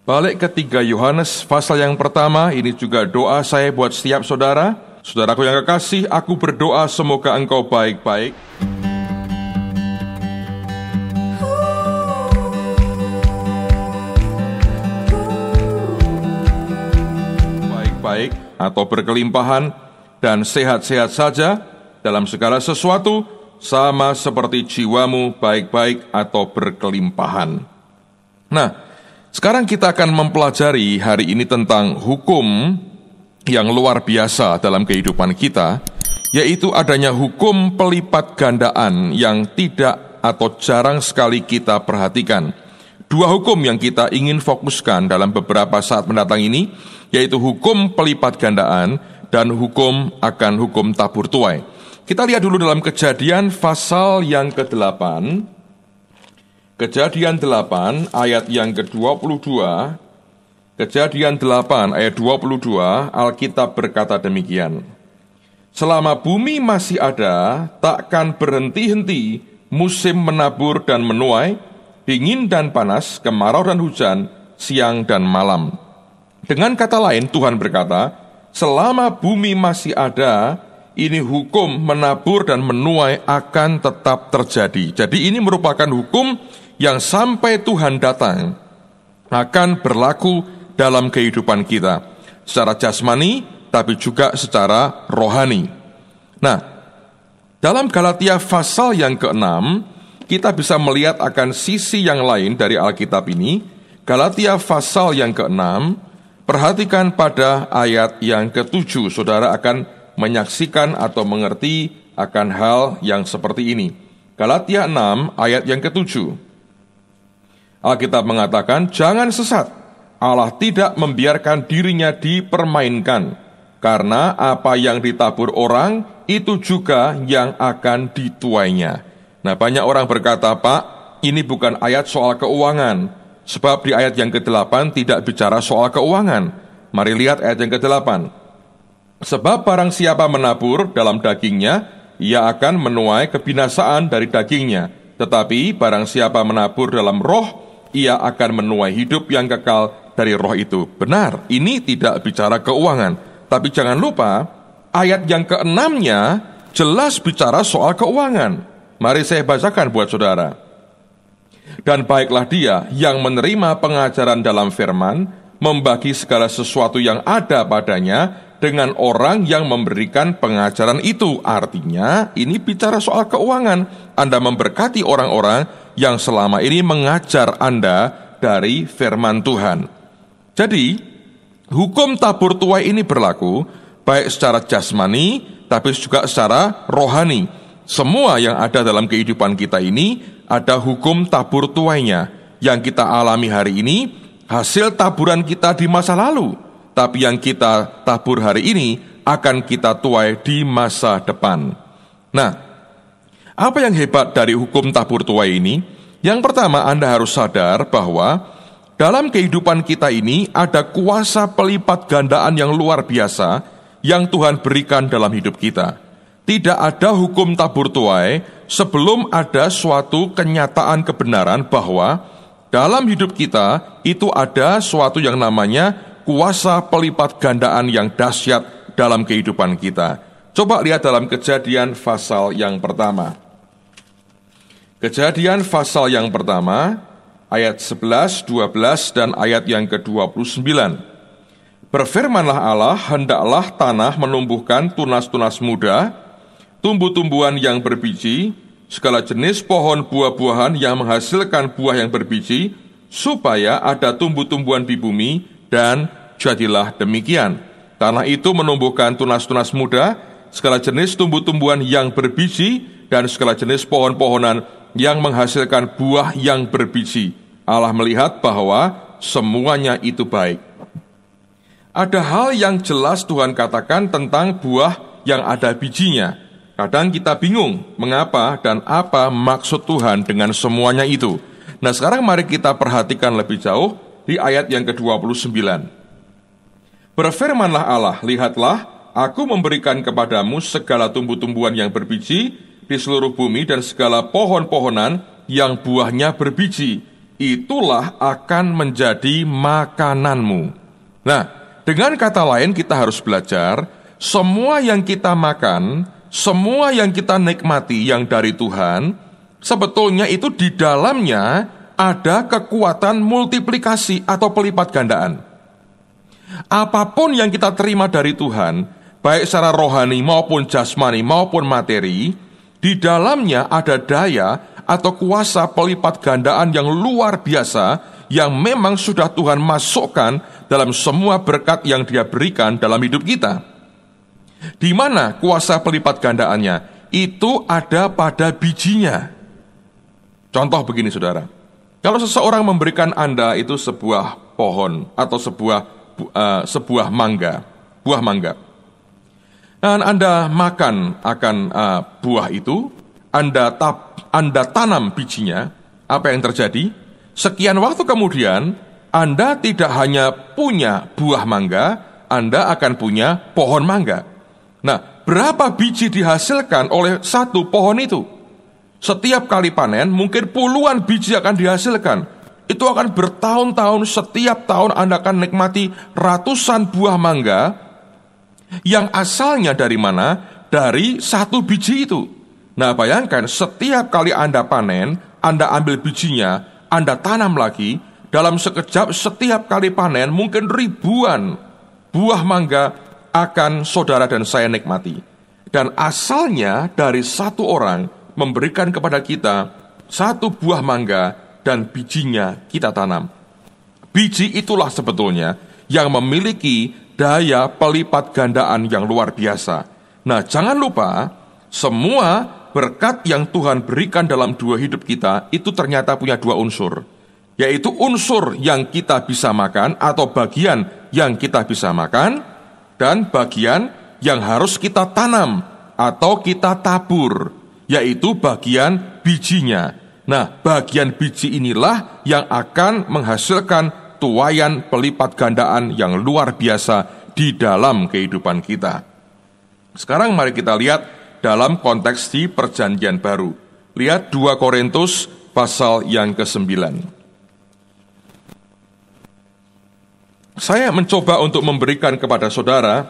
Balik ke 3 Yohanes pasal yang pertama, ini juga doa saya buat setiap saudara. Saudaraku yang kekasih, aku berdoa semoga engkau baik-baik. Baik-baik atau berkelimpahan dan sehat-sehat saja dalam segala sesuatu, sama seperti jiwamu baik-baik atau berkelimpahan. Nah, sekarang kita akan mempelajari hari ini tentang hukum yang luar biasa dalam kehidupan kita, yaitu adanya hukum pelipat gandaan yang tidak atau jarang sekali kita perhatikan. 2 hukum yang kita ingin fokuskan dalam beberapa saat mendatang ini, yaitu hukum pelipat gandaan dan hukum akan hukum tabur tuai. Kita lihat dulu dalam Kejadian pasal yang ke-8. Kejadian 8 ayat yang ke-22. Kejadian 8 ayat 22, Alkitab berkata demikian. Selama bumi masih ada, takkan berhenti-henti musim menabur dan menuai, dingin dan panas, kemarau dan hujan, siang dan malam. Dengan kata lain, Tuhan berkata, selama bumi masih ada, ini hukum menabur dan menuai akan tetap terjadi. Jadi ini merupakan hukum yang sampai Tuhan datang akan berlaku dalam kehidupan kita, secara jasmani, tapi juga secara rohani. Nah, dalam Galatia pasal yang ke-6, kita bisa melihat akan sisi yang lain dari Alkitab ini. Galatia pasal yang ke-6, perhatikan pada ayat yang ke-7, saudara akan menyaksikan atau mengerti akan hal yang seperti ini. Galatia 6 ayat yang ke-7. Alkitab mengatakan, jangan sesat, Allah tidak membiarkan dirinya dipermainkan, karena apa yang ditabur orang, itu juga yang akan dituainya. Nah, banyak orang berkata, Pak, ini bukan ayat soal keuangan, sebab di ayat yang ke-8 tidak bicara soal keuangan. Mari lihat ayat yang ke-8. Sebab barang siapa menabur dalam dagingnya, ia akan menuai kebinasaan dari dagingnya. Tetapi barang siapa menabur dalam roh, ia akan menuai hidup yang kekal dari roh itu. Benar, ini tidak bicara keuangan. Tapi jangan lupa, ayat yang ke-6-nya jelas bicara soal keuangan. Mari saya bacakan buat saudara. Dan baiklah dia yang menerima pengajaran dalam firman, membagi segala sesuatu yang ada padanya dengan orang yang memberikan pengajaran itu. Artinya, ini bicara soal keuangan. Anda memberkati orang-orang yang selama ini mengajar Anda dari firman Tuhan. Jadi, hukum tabur tuai ini berlaku baik secara jasmani, tapi juga secara rohani. Semua yang ada dalam kehidupan kita ini ada hukum tabur tuainya. Yang kita alami hari ini, hasil taburan kita di masa lalu. Tapi yang kita tabur hari ini akan kita tuai di masa depan. Nah, apa yang hebat dari hukum tabur tuai ini? Yang pertama, Anda harus sadar bahwa dalam kehidupan kita ini ada kuasa pelipat gandaan yang luar biasa yang Tuhan berikan dalam hidup kita. Tidak ada hukum tabur tuai sebelum ada suatu kenyataan kebenaran bahwa dalam hidup kita itu ada suatu yang namanya kuasa pelipat gandaan yang dahsyat dalam kehidupan kita. Coba lihat dalam Kejadian pasal yang pertama. Kejadian pasal yang pertama, ayat 11, 12, dan ayat yang ke-29. Berfirmanlah Allah, hendaklah tanah menumbuhkan tunas-tunas muda, tumbuh-tumbuhan yang berbiji, segala jenis pohon buah-buahan yang menghasilkan buah yang berbiji, supaya ada tumbuh-tumbuhan di bumi, dan jadilah demikian. Tanah itu menumbuhkan tunas-tunas muda, segala jenis tumbuh-tumbuhan yang berbiji, dan segala jenis pohon-pohonan yang menghasilkan buah yang berbiji. Allah melihat bahwa semuanya itu baik. Ada hal yang jelas Tuhan katakan tentang buah yang ada bijinya. Kadang kita bingung mengapa dan apa maksud Tuhan dengan semuanya itu. Nah, sekarang mari kita perhatikan lebih jauh di ayat yang ke-29. Berfirmanlah Allah, lihatlah, aku memberikan kepadamu segala tumbuh-tumbuhan yang berbiji di seluruh bumi dan segala pohon-pohonan yang buahnya berbiji. itulah akan menjadi makananmu. Nah, dengan kata lain kita harus belajar, semua yang kita makan, semua yang kita nikmati yang dari Tuhan, sebetulnya itu di dalamnya ada kekuatan multiplikasi atau pelipat gandaan. Apapun yang kita terima dari Tuhan, baik secara rohani maupun jasmani maupun materi, di dalamnya ada daya atau kuasa pelipat gandaan yang luar biasa yang memang sudah Tuhan masukkan dalam semua berkat yang Dia berikan dalam hidup kita. Di mana kuasa pelipat gandaannya? Itu ada pada bijinya. Contoh begini saudara, kalau seseorang memberikan Anda itu sebuah pohon atau sebuah mangga, buah mangga, dan Anda makan akan buah itu, Anda tanam bijinya, apa yang terjadi? Sekian waktu kemudian, Anda tidak hanya punya buah mangga, Anda akan punya pohon mangga. Nah, berapa biji dihasilkan oleh satu pohon itu? Setiap kali panen, mungkin puluhan biji akan dihasilkan. Itu akan bertahun-tahun, setiap tahun Anda akan nikmati ratusan buah mangga yang asalnya dari mana? Dari satu biji itu. Nah, bayangkan setiap kali Anda panen, Anda ambil bijinya, Anda tanam lagi, dalam sekejap setiap kali panen mungkin ribuan buah mangga akan saudara dan saya nikmati. Dan asalnya dari satu orang memberikan kepada kita satu buah mangga dan bijinya kita tanam. Biji itulah sebetulnya yang memiliki daya pelipat gandaan yang luar biasa. Nah, jangan lupa, semua berkat yang Tuhan berikan dalam dua hidup kita itu ternyata punya dua unsur, yaitu unsur yang kita bisa makan atau bagian yang kita bisa makan, dan bagian yang harus kita tanam atau kita tabur, yaitu bagian bijinya. Nah, bagian biji inilah yang akan menghasilkan tuaian pelipat gandaan yang luar biasa di dalam kehidupan kita. Sekarang mari kita lihat dalam konteks di Perjanjian Baru. Lihat 2 Korintus pasal yang ke-9. Saya mencoba untuk memberikan kepada saudara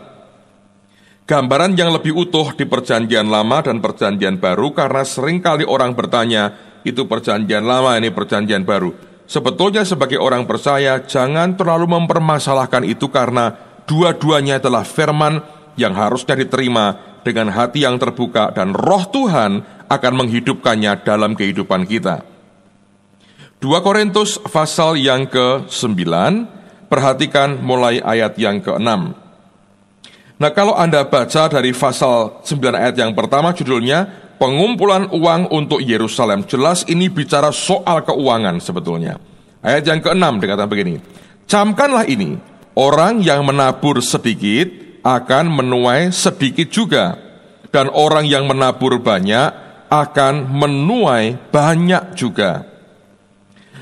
gambaran yang lebih utuh di Perjanjian Lama dan Perjanjian Baru, karena seringkali orang bertanya, itu Perjanjian Lama, ini Perjanjian Baru. Sebetulnya sebagai orang percaya, jangan terlalu mempermasalahkan itu, karena dua-duanya adalah firman yang harusnya diterima dengan hati yang terbuka, dan Roh Tuhan akan menghidupkannya dalam kehidupan kita. 2 Korintus pasal yang ke-9, perhatikan mulai ayat yang ke-6. Nah, kalau Anda baca dari pasal 9 ayat yang pertama, judulnya pengumpulan uang untuk Yerusalem. Jelas ini bicara soal keuangan sebetulnya. Ayat yang ke-6 dikatakan begini, camkanlah ini, orang yang menabur sedikit akan menuai sedikit juga, dan orang yang menabur banyak akan menuai banyak juga.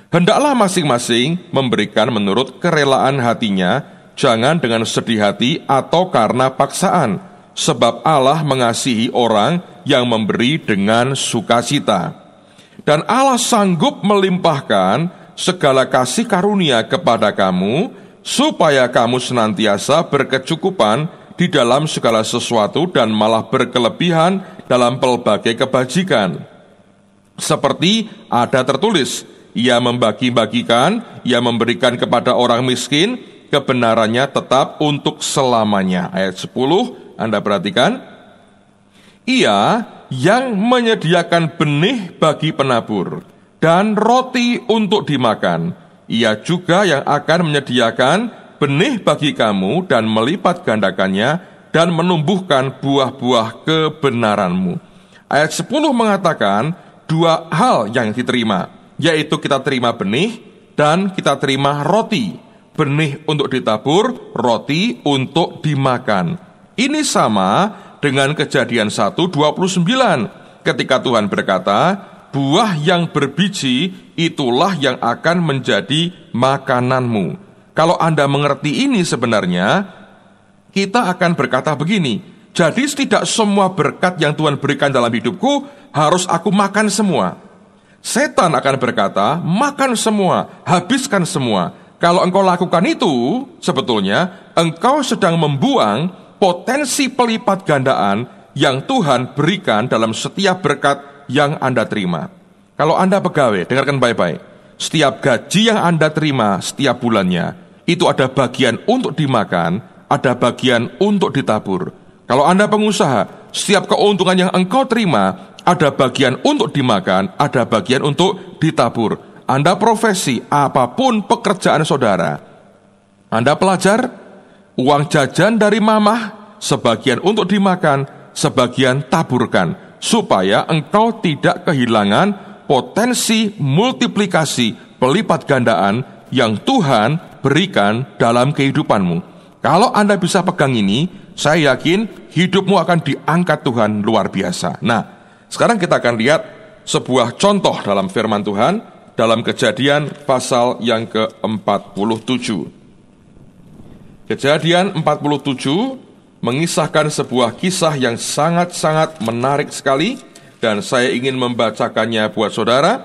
Hendaklah masing-masing memberikan menurut kerelaan hatinya, jangan dengan sedih hati atau karena paksaan, sebab Allah mengasihi orang yang memberi dengan sukacita. Dan Allah sanggup melimpahkan segala kasih karunia kepada kamu, supaya kamu senantiasa berkecukupan di dalam segala sesuatu dan malah berkelebihan dalam pelbagai kebajikan. Seperti ada tertulis, ia membagi-bagikan, ia memberikan kepada orang miskin, kebenarannya tetap untuk selamanya. Ayat 10, Anda perhatikan. Ia yang menyediakan benih bagi penabur dan roti untuk dimakan. Ia juga yang akan menyediakan benih bagi kamu dan melipat gandakannya dan menumbuhkan buah-buah kebenaranmu. Ayat 10 mengatakan dua hal yang diterima, yaitu kita terima benih dan kita terima roti. Benih untuk ditabur, roti untuk dimakan. Ini sama dengan Kejadian 1:29, ketika Tuhan berkata, buah yang berbiji itulah yang akan menjadi makananmu. Kalau Anda mengerti ini sebenarnya, kita akan berkata begini, jadi tidak semua berkat yang Tuhan berikan dalam hidupku harus aku makan semua. Setan akan berkata, makan semua, habiskan semua. Kalau engkau lakukan itu, sebetulnya engkau sedang membuang potensi pelipat gandaan yang Tuhan berikan dalam setiap berkat yang Anda terima. Kalau Anda pegawai, dengarkan baik-baik. Setiap gaji yang Anda terima setiap bulannya, itu ada bagian untuk dimakan, ada bagian untuk ditabur. Kalau Anda pengusaha, setiap keuntungan yang engkau terima, ada bagian untuk dimakan, ada bagian untuk ditabur. Anda profesi, apapun pekerjaan saudara. Anda pelajar, uang jajan dari mamah, sebagian untuk dimakan, sebagian taburkan, supaya engkau tidak kehilangan potensi multiplikasi pelipat gandaan yang Tuhan berikan dalam kehidupanmu. Kalau Anda bisa pegang ini, saya yakin hidupmu akan diangkat Tuhan luar biasa. Nah, sekarang kita akan lihat sebuah contoh dalam firman Tuhan dalam Kejadian pasal yang ke-47. Kejadian 47 mengisahkan sebuah kisah yang sangat-sangat menarik sekali, dan saya ingin membacakannya buat saudara.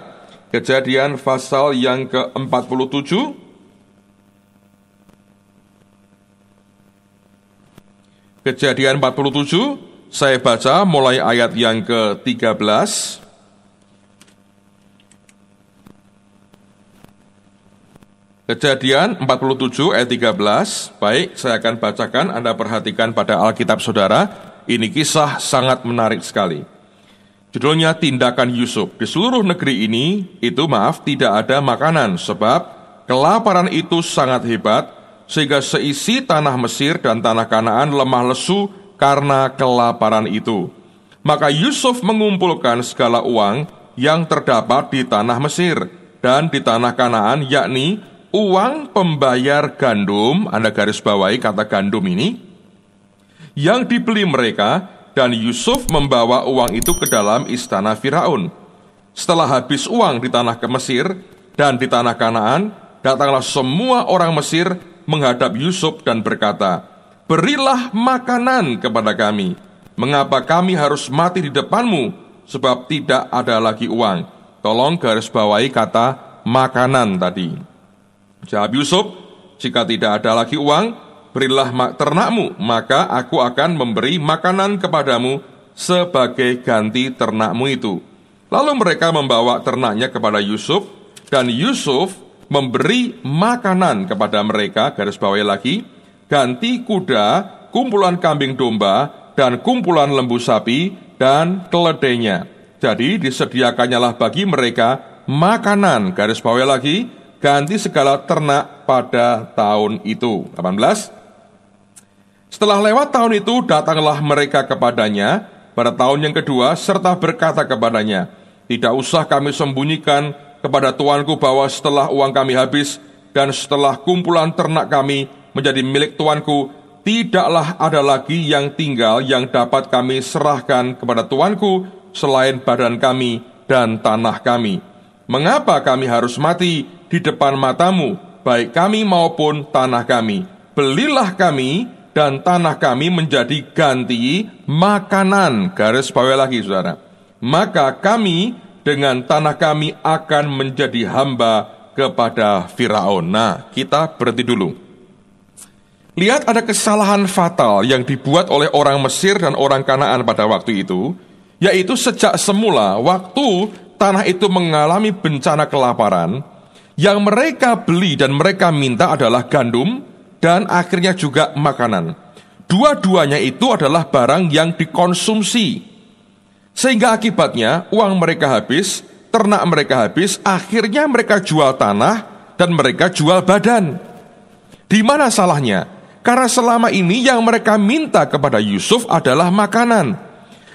Kejadian pasal yang ke-47. Kejadian 47, saya baca mulai ayat yang ke-13. Kejadian 47 ayat 13. Baik, saya akan bacakan, Anda perhatikan pada Alkitab saudara. Ini kisah sangat menarik sekali. Judulnya Tindakan Yusuf. Di seluruh negeri ini, tidak ada makanan, sebab kelaparan itu sangat hebat, sehingga seisi tanah Mesir dan tanah Kanaan lemah lesu karena kelaparan itu. Maka Yusuf mengumpulkan segala uang yang terdapat di tanah Mesir dan di tanah Kanaan, yakni uang pembayar gandum, Anda garis bawahi kata gandum ini, yang dibeli mereka, dan Yusuf membawa uang itu ke dalam istana Firaun. Setelah habis uang di tanah Mesir dan di tanah Kanaan, datanglah semua orang Mesir menghadap Yusuf dan berkata, "Berilah makanan kepada kami. Mengapa kami harus mati di depanmu? Sebab tidak ada lagi uang." Tolong garis bawahi kata makanan tadi. Jawab Yusuf, "Jika tidak ada lagi uang, berilah ternakmu, maka aku akan memberi makanan kepadamu sebagai ganti ternakmu itu." Lalu mereka membawa ternaknya kepada Yusuf, dan Yusuf memberi makanan kepada mereka, garis bawahi lagi, ganti kuda, kumpulan kambing domba, dan kumpulan lembu sapi, dan keledainya. Jadi disediakannyalah bagi mereka makanan, garis bawahi lagi, ganti segala ternak pada tahun itu. 18. Setelah lewat tahun itu, datanglah mereka kepadanya pada tahun yang kedua, serta berkata kepadanya, "Tidak usah kami sembunyikan kepada tuanku bahwa setelah uang kami habis, dan setelah kumpulan ternak kami menjadi milik tuanku, tidaklah ada lagi yang tinggal yang dapat kami serahkan kepada tuanku selain badan kami dan tanah kami. Mengapa kami harus mati di depan matamu, baik kami maupun tanah kami? Belilah kami dan tanah kami menjadi ganti makanan." Garis bawahi lagi saudara. "Maka kami dengan tanah kami akan menjadi hamba kepada Firaun." Nah, kita berhenti dulu. Lihat, ada kesalahan fatal yang dibuat oleh orang Mesir dan orang Kanaan pada waktu itu, yaitu sejak semula waktu tanah itu mengalami bencana kelaparan, yang mereka beli dan mereka minta adalah gandum dan akhirnya juga makanan. Dua-duanya itu adalah barang yang dikonsumsi. Sehingga akibatnya uang mereka habis, ternak mereka habis, akhirnya mereka jual tanah dan mereka jual badan. Di mana salahnya? Karena selama ini yang mereka minta kepada Yusuf adalah makanan.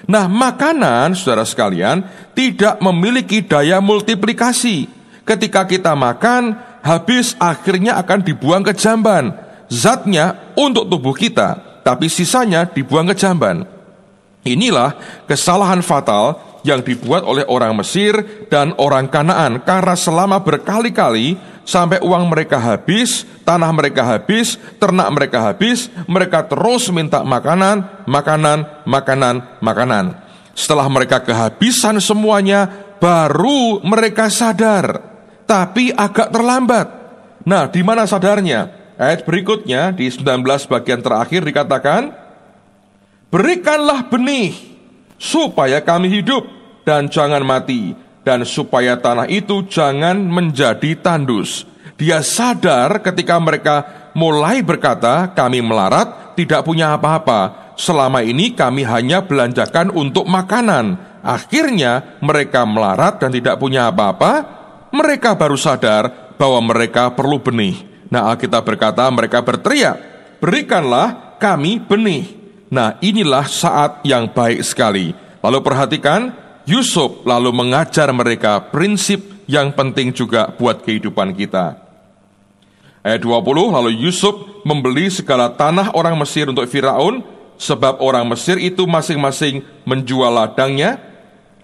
Nah, makanan, saudara sekalian, tidak memiliki daya multiplikasi. Ketika kita makan, habis akhirnya akan dibuang ke jamban. Zatnya untuk tubuh kita, tapi sisanya dibuang ke jamban. Inilah kesalahan fatal yang dibuat oleh orang Mesir dan orang Kanaan, karena selama berkali-kali sampai uang mereka habis, tanah mereka habis, ternak mereka habis, mereka terus minta makanan. Setelah mereka kehabisan semuanya, baru mereka sadar, tapi agak terlambat. Nah, di mana sadarnya? Ayat berikutnya di 19 bagian terakhir dikatakan, berikanlah benih supaya kami hidup dan jangan mati, dan supaya tanah itu jangan menjadi tandus. Dia sadar ketika mereka mulai berkata, kami melarat, tidak punya apa-apa. Selama ini kami hanya belanjakan untuk makanan. Akhirnya mereka melarat dan tidak punya apa-apa. Mereka baru sadar bahwa mereka perlu benih. Nah, Alkitab berkata mereka berteriak, berikanlah kami benih. Nah, inilah saat yang baik sekali. Lalu perhatikan, Yusuf lalu mengajar mereka prinsip yang penting juga buat kehidupan kita. Ayat 20, lalu Yusuf membeli segala tanah orang Mesir untuk Firaun, sebab orang Mesir itu masing-masing menjual ladangnya,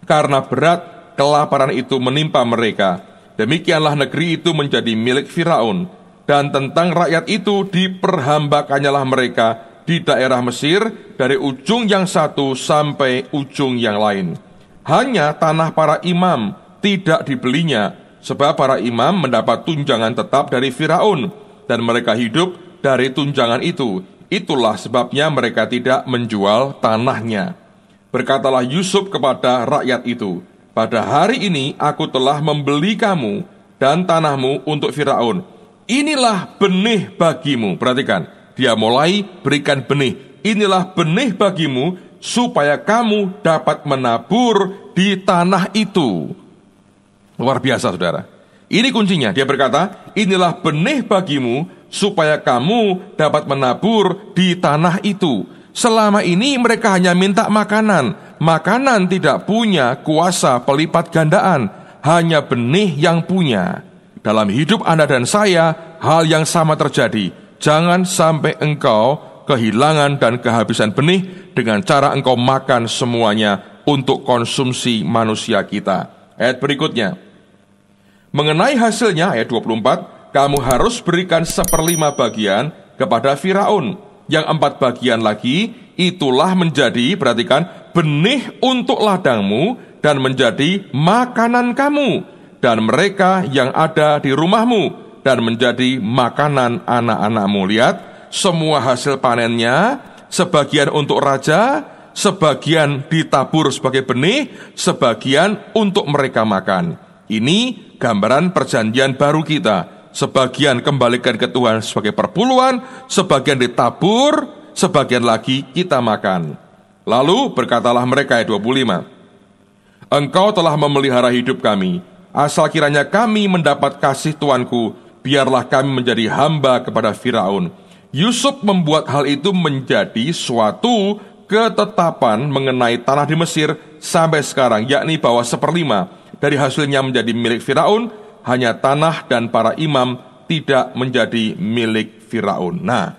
karena berat kelaparan itu menimpa mereka. Demikianlah negeri itu menjadi milik Firaun, dan tentang rakyat itu diperhambakannyalah mereka di daerah Mesir, dari ujung yang satu sampai ujung yang lain. Hanya tanah para imam tidak dibelinya, sebab para imam mendapat tunjangan tetap dari Firaun, dan mereka hidup dari tunjangan itu. Itulah sebabnya mereka tidak menjual tanahnya. Berkatalah Yusuf kepada rakyat itu, pada hari ini aku telah membeli kamu dan tanahmu untuk Firaun. Inilah benih bagimu. Perhatikan, dia mulai berikan benih. Inilah benih bagimu, supaya kamu dapat menabur di tanah itu. Luar biasa, saudara. Ini kuncinya. Dia berkata, inilah benih bagimu, supaya kamu dapat menabur di tanah itu. Selama ini mereka hanya minta makanan. Makanan tidak punya kuasa pelipat gandaan, hanya benih yang punya. Dalam hidup Anda dan saya, hal yang sama terjadi. Jangan sampai engkau kehilangan dan kehabisan benih dengan cara engkau makan semuanya untuk konsumsi manusia kita. Ayat berikutnya, mengenai hasilnya, ayat 24, kamu harus berikan 1/5 bagian kepada Firaun. Yang 4 bagian lagi, itulah menjadi, perhatikan, benih untuk ladangmu dan menjadi makanan kamu dan mereka yang ada di rumahmu, dan menjadi makanan anak-anakmu. Lihat, semua hasil panennya, sebagian untuk raja, sebagian ditabur sebagai benih, sebagian untuk mereka makan. Ini gambaran perjanjian baru kita. Sebagian kembalikan ke Tuhan sebagai perpuluhan, sebagian ditabur, sebagian lagi kita makan. Lalu berkatalah mereka, ayat 25, engkau telah memelihara hidup kami, asal kiranya kami mendapat kasih Tuanku, biarlah kami menjadi hamba kepada Firaun. Yusuf membuat hal itu menjadi suatu ketetapan mengenai tanah di Mesir sampai sekarang, yakni bahwa 1/5 dari hasilnya menjadi milik Firaun, hanya tanah dan para imam tidak menjadi milik Firaun. Nah,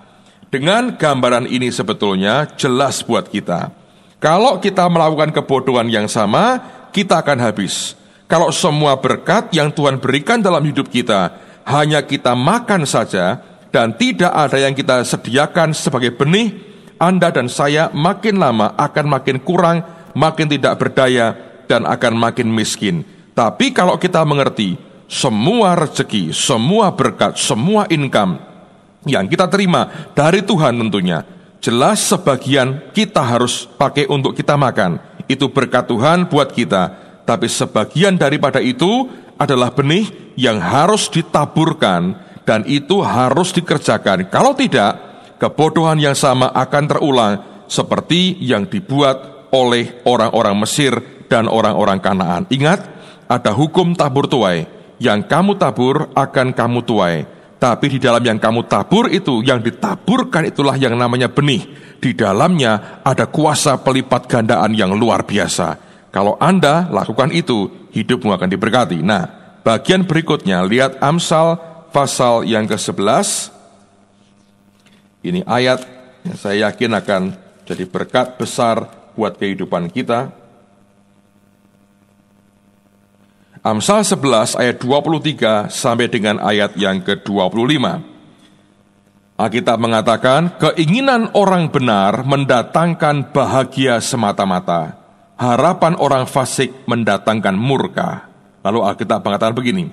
dengan gambaran ini sebetulnya jelas buat kita. Kalau kita melakukan kebodohan yang sama, kita akan habis. Kalau semua berkat yang Tuhan berikan dalam hidup kita hanya kita makan saja dan tidak ada yang kita sediakan sebagai benih, Anda dan saya makin lama akan makin kurang, makin tidak berdaya, dan akan makin miskin. Tapi kalau kita mengerti, semua rezeki, semua berkat, semua income yang kita terima dari Tuhan tentunya, jelas sebagian kita harus pakai untuk kita makan. Itu berkat Tuhan buat kita. Tapi sebagian daripada itu adalah benih yang harus ditaburkan, dan itu harus dikerjakan. Kalau tidak, kebodohan yang sama akan terulang seperti yang dibuat oleh orang-orang Mesir dan orang-orang Kanaan. Ingat, ada hukum tabur tuai. Yang kamu tabur akan kamu tuai. Tapi di dalam yang kamu tabur itu, yang ditaburkan itulah yang namanya benih. Di dalamnya ada kuasa pelipat gandaan yang luar biasa. Kalau Anda lakukan itu, hidupmu akan diberkati. Nah, bagian berikutnya, lihat Amsal pasal yang ke-11. Ini ayat yang saya yakin akan jadi berkat besar buat kehidupan kita. Amsal 11 ayat 23 sampai dengan ayat yang ke-25. Alkitab mengatakan, keinginan orang benar mendatangkan bahagia semata-mata, harapan orang fasik mendatangkan murka. Lalu Alkitab mengatakan begini,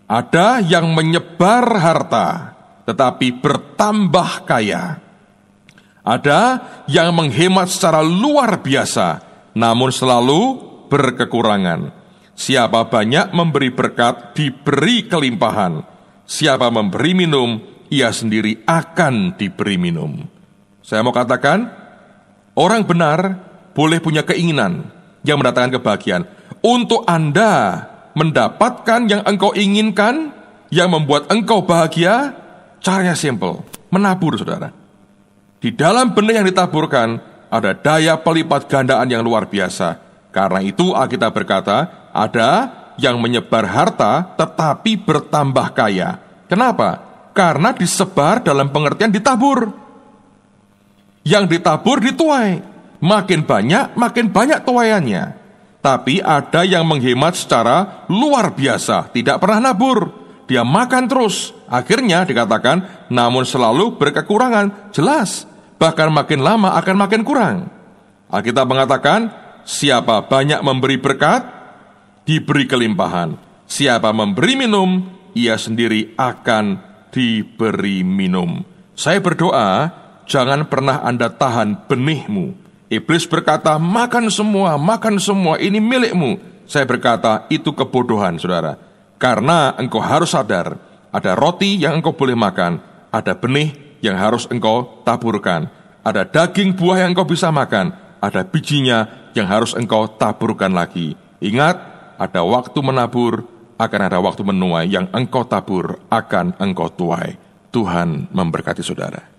ada yang menyebar harta tetapi bertambah kaya. Ada yang menghemat secara luar biasa namun selalu berkekurangan. Siapa banyak memberi berkat, diberi kelimpahan. Siapa memberi minum, ia sendiri akan diberi minum. Saya mau katakan, orang benar boleh punya keinginan yang mendatangkan kebahagiaan. Untuk Anda mendapatkan yang engkau inginkan, yang membuat engkau bahagia, caranya simple, menabur, saudara. Di dalam benih yang ditaburkan, ada daya pelipat gandaan yang luar biasa. Karena itu Alkitab berkata, ada yang menyebar harta tetapi bertambah kaya. Kenapa? Karena disebar dalam pengertian ditabur. Yang ditabur dituai. Makin banyak tuaiannya. Tapi ada yang menghemat secara luar biasa, tidak pernah nabur. Dia makan terus. Akhirnya dikatakan, namun selalu berkekurangan. Jelas, bahkan makin lama akan makin kurang. Alkitab mengatakan, siapa banyak memberi berkat, diberi kelimpahan. Siapa memberi minum, ia sendiri akan diberi minum. Saya berdoa, jangan pernah Anda tahan benihmu. Iblis berkata, makan semua, ini milikmu. Saya berkata, itu kebodohan, saudara. Karena engkau harus sadar, ada roti yang engkau boleh makan, ada benih yang harus engkau taburkan, ada daging buah yang engkau bisa makan, ada bijinya yang harus engkau taburkan lagi. Ingat, ada waktu menabur, akan ada waktu menuai. Yang engkau tabur akan engkau tuai. Tuhan memberkati saudara.